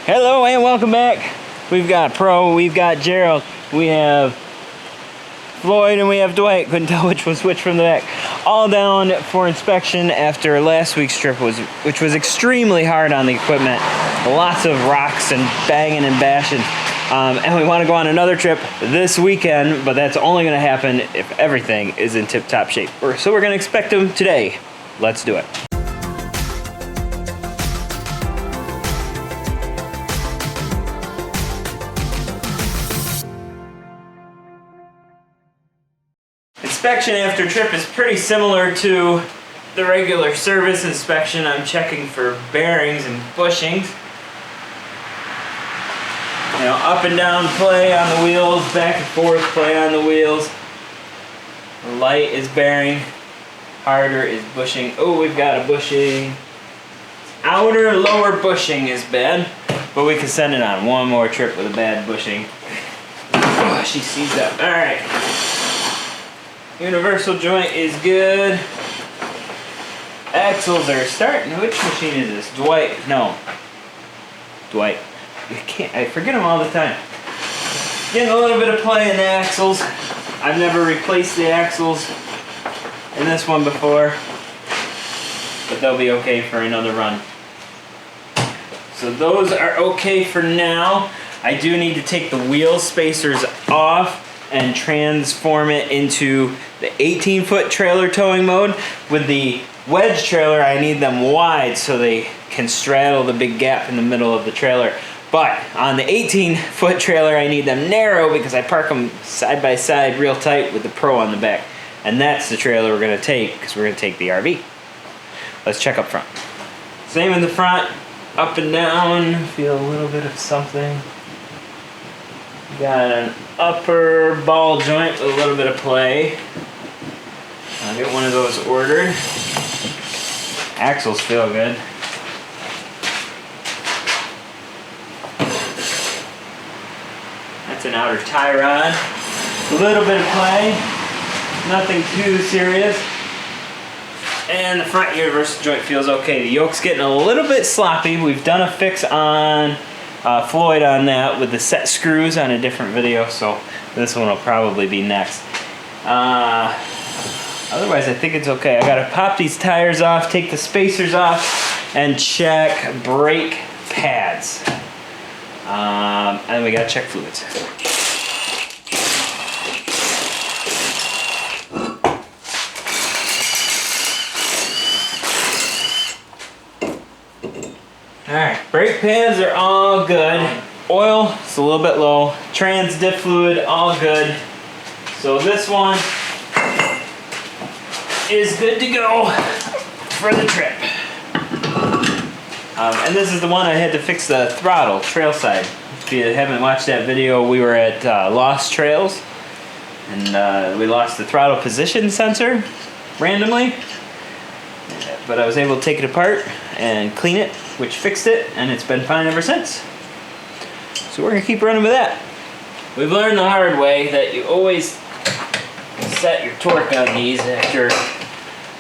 Hello and welcome back. We've got Pro, we've got Gerald, we have Floyd, and we have Dwight. Couldn't tell which was which from the back. All down for inspection after last week's trip, which was extremely hard on the equipment. Lots of rocks and banging and bashing. And we want to go on another trip this weekend, but that's only going to happen if everything is in tip-top shape. So we're going to inspect them today. Let's do it. Inspection after trip is pretty similar to the regular service inspection. I'm checking for bearings and bushings. You know, up and down play on the wheels, back and forth play on the wheels. Light is bearing, harder is bushing. Oh, we've got a bushing. Outer lower bushing is bad, but we can send it on one more trip with a bad bushing. Oh, she sees that. All right. Universal joint is good. Axles are starting. Which machine is this? Dwight. No. Dwight. I forget them all the time. Getting a little bit of play in the axles. I've never replaced the axles in this one before, but they'll be okay for another run. So those are okay for now. I do need to take the wheel spacers off and transform it into the 18-foot trailer towing mode. With the wedge trailer, I need them wide so they can straddle the big gap in the middle of the trailer. But on the 18-foot trailer, I need them narrow because I park them side by side real tight with the Pro on the back. And that's the trailer we're gonna take because we're gonna take the RV. Let's check up front. Same in the front, up and down, feel a little bit of something. Got an upper ball joint with a little bit of play. I'll get one of those ordered. Axles feel good. That's an outer tie rod. A little bit of play. Nothing too serious. And the front universal joint feels okay. The yoke's getting a little bit sloppy. We've done a fix on Floyd on that with the set screws on a different video, so this one will probably be next. Otherwise, I think it's okay. I gotta pop these tires off, take the spacers off, and check brake pads. And we gotta check fluids. Alright, brake pads are all good. Oil, it's a little bit low. Trans diff fluid, all good. So this one is good to go for the trip. And this is the one I had to fix the throttle, trail side. If you haven't watched that video, we were at Lost Trails. And we lost the throttle position sensor randomly. But I was able to take it apart and clean it, which fixed it, and it's been fine ever since. So we're gonna keep running with that. We've learned the hard way that you always set your torque on these after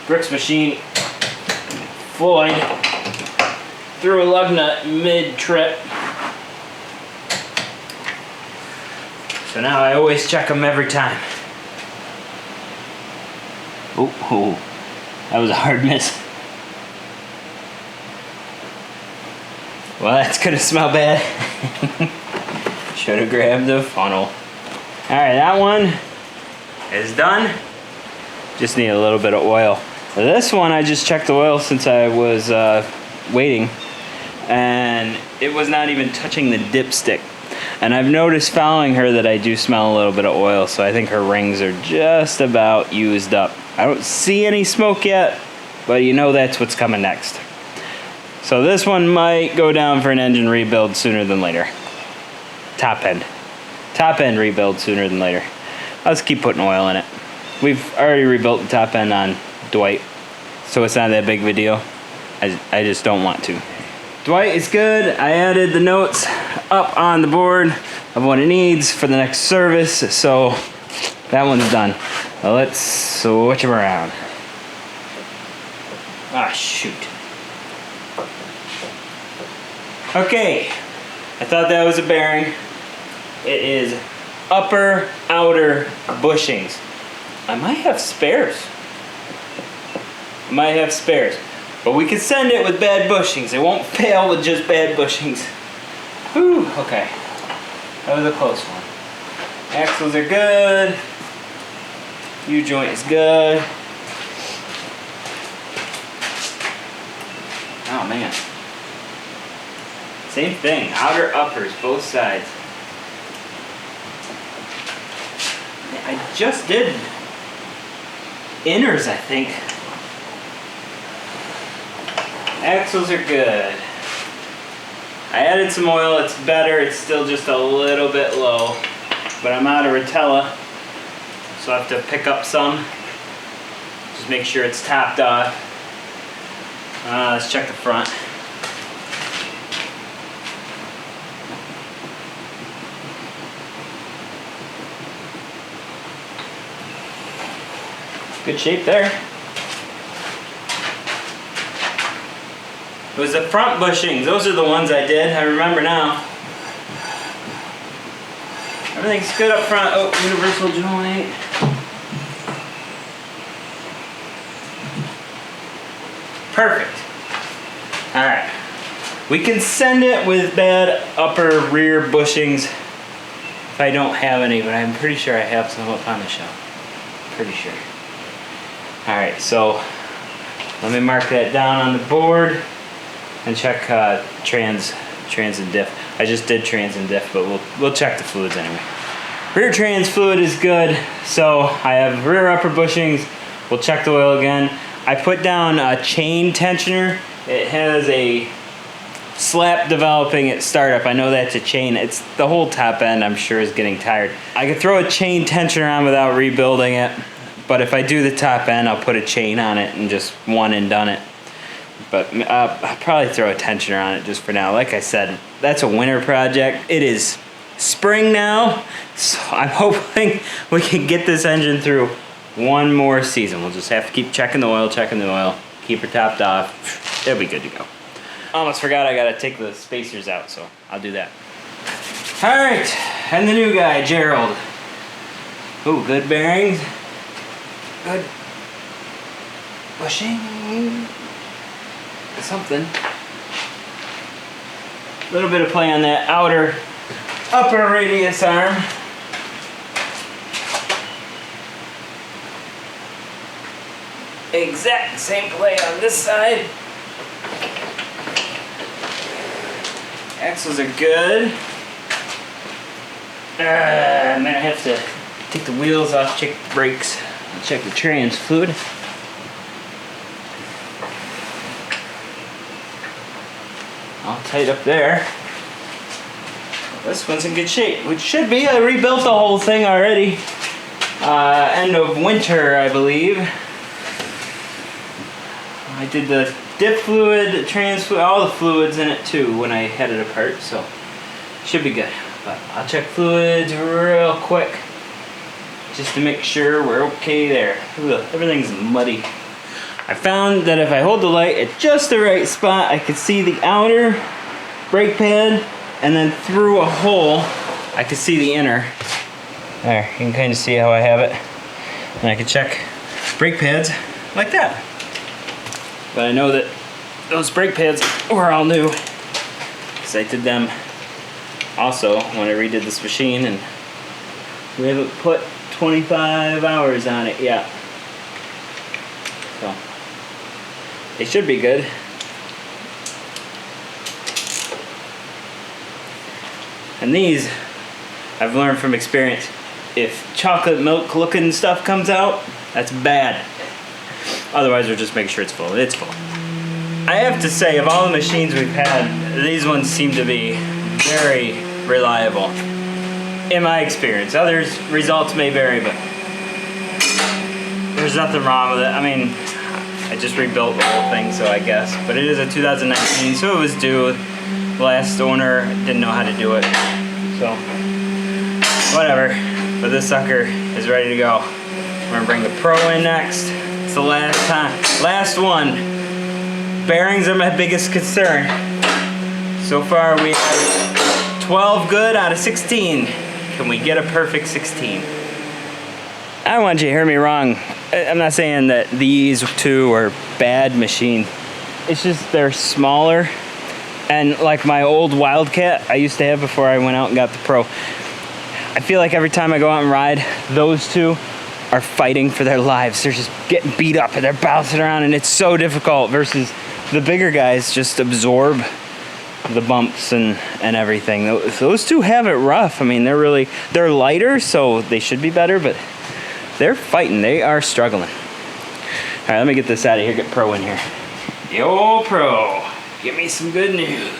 Brooks machine. Floyd threw a lug nut mid-trip. So now I always check them every time. Oh, that was a hard miss. Well, that's gonna smell bad. Should have grabbed the funnel. Alright, that one is done. Just need a little bit of oil. This one, I just checked the oil since I was waiting, and it was not even touching the dipstick. And I've noticed following her that I do smell a little bit of oil, so I think her rings are just about used up. I don't see any smoke yet, but you know that's what's coming next. So this one might go down for an engine rebuild sooner than later. Top end rebuild sooner than later. Let's keep putting oil in it. We've already rebuilt the top end on Dwight, so it's not that big of a deal. I just don't want to. Dwight is good. I added the notes up on the board of what it needs for the next service, so that one's done. Now let's switch them around. Ah, shoot. Okay, I thought that was a bearing. It is upper outer bushings. I might have spares. But we can send it with bad bushings. It won't fail with just bad bushings. Whew, okay. That was a close one. Axles are good. U-joint is good. Oh man. Same thing, outer uppers, both sides. I just did inners, I think. Axles are good. I added some oil, it's better, it's still just a little bit low. But I'm out of Rotella, so I have to pick up some. Just make sure it's topped off. Let's check the front. Good shape there. It was the front bushings. Those are the ones I did. I remember now. Everything's good up front. Oh, universal joint. Perfect. Alright. We can send it with bad upper rear bushings if I don't have any, but I'm pretty sure I have some up on the shelf. Pretty sure. Alright, so let me mark that down on the board and check trans and diff. I just did trans and diff, but we'll check the fluids anyway. Rear trans fluid is good, so I have rear upper bushings. We'll check the oil again. I put down a chain tensioner. It has a slap developing at startup. I know that's a chain. It's the whole top end, I'm sure, is getting tired. I could throw a chain tensioner on without rebuilding it, but if I do the top end, I'll put a chain on it and just one and done it. But I'll probably throw a tensioner on it just for now. Like I said, that's a winter project. It is spring now, so I'm hoping we can get this engine through one more season. We'll just have to keep checking the oil, keep her topped off. It'll be good to go. Almost forgot I gotta take the spacers out, so I'll do that. All right, and the new guy, Gerald. Ooh, good bearings. Good bushing. Something. A little bit of play on that outer upper radius arm. Exact same play on this side. Axles are good. I'm gonna have to take the wheels off, check the brakes, and check the trans fluid. All tight up there. This one's in good shape, which should be. I rebuilt the whole thing already. End of winter, I believe. I did the dip fluid, the trans fluid, all the fluids in it too when I had it apart, so should be good. But I'll check fluids real quick just to make sure we're okay there. Ugh, everything's muddy. I found that if I hold the light at just the right spot, I could see the outer brake pad, and then through a hole, I could see the inner. There, you can kind of see how I have it. And I can check brake pads like that. But I know that those brake pads were all new, because I did them also when I redid this machine, and we haven't put 25 hours on it yet. So they should be good. And these, I've learned from experience, if chocolate milk looking stuff comes out, that's bad. Otherwise, we'll just make sure it's full. It's full. I have to say, of all the machines we've had, these ones seem to be very reliable. In my experience. Others' results may vary, but there's nothing wrong with it. I mean, I just rebuilt the whole thing, so I guess. But it is a 2019, so it was due. The last owner didn't know how to do it. So, whatever. But this sucker is ready to go. We're gonna bring the Pro in next. It's the last time. Last one. Bearings are my biggest concern. So far we have 12 good out of 16. Can we get a perfect 16? I don't want you to hear me wrong. I'm not saying that these two are bad machines. It's just they're smaller. And like my old Wildcat I used to have before I went out and got the Pro, I feel like every time I go out and ride, those two are fighting for their lives. They're just getting beat up and they're bouncing around, and it's so difficult, versus the bigger guys just absorb the bumps and everything. Those two have it rough. I mean, they're lighter, so they should be better, but they're fighting. They are struggling. All right, let me get this out of here, get Pro in here. Yo, Pro, give me some good news.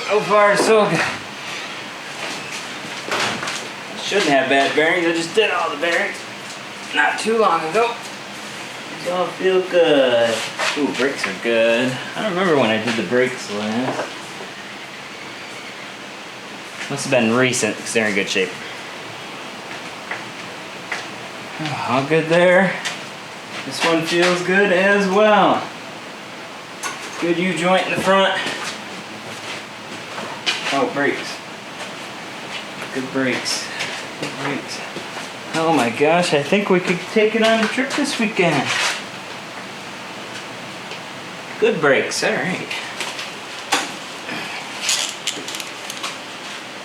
So far, so good. Shouldn't have bad bearings. I just did all the bearings not too long ago. These all feel good. Ooh, brakes are good. I don't remember when I did the brakes last. Must have been recent because they're in good shape. All good there. This one feels good as well. Good U-joint in the front. Oh, brakes. Good brakes. Good brakes. Oh my gosh, I think we could take it on a trip this weekend. Good brakes, alright.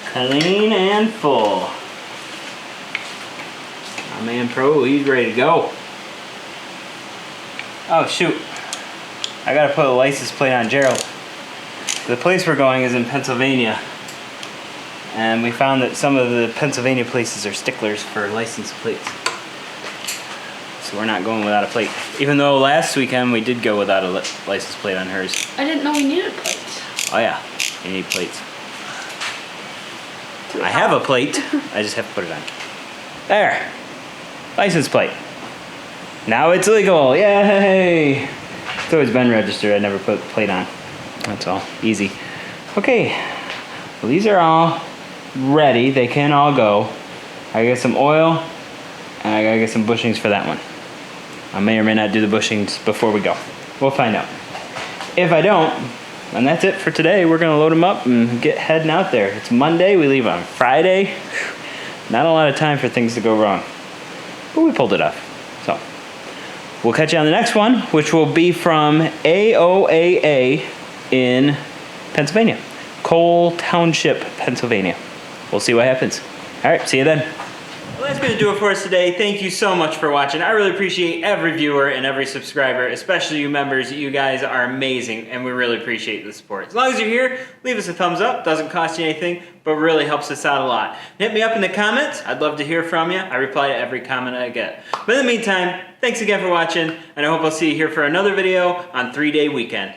Clean and full. My man Pro, he's ready to go. Oh shoot. I gotta put a license plate on Gerald. The place we're going is in Pennsylvania. And we found that some of the Pennsylvania places are sticklers for license plates. So we're not going without a plate. Even though last weekend we did go without a license plate on hers. I didn't know we needed plates. Oh yeah, you need plates. I have a plate, I just have to put it on. There, license plate. Now it's legal, yay! It's always been registered, I never put the plate on. That's all, easy. Okay, well these are all ready, they can all go. I got some oil, and I gotta get some bushings for that one. I may or may not do the bushings before we go. We'll find out. If I don't, and that's it for today. We're gonna load them up and get heading out there. It's Monday, we leave on Friday. Not a lot of time for things to go wrong, but we pulled it off. So, we'll catch you on the next one, which will be from AOAA in Pennsylvania. Cole Township, Pennsylvania. We'll see what happens. All right, see you then. Well, that's gonna do it for us today. Thank you so much for watching. I really appreciate every viewer and every subscriber, especially you members. You guys are amazing, and we really appreciate the support. As long as you're here, leave us a thumbs up. Doesn't cost you anything, but really helps us out a lot. Hit me up in the comments. I'd love to hear from you. I reply to every comment I get. But in the meantime, thanks again for watching, and I hope I'll see you here for another video on 3-Day Weekend.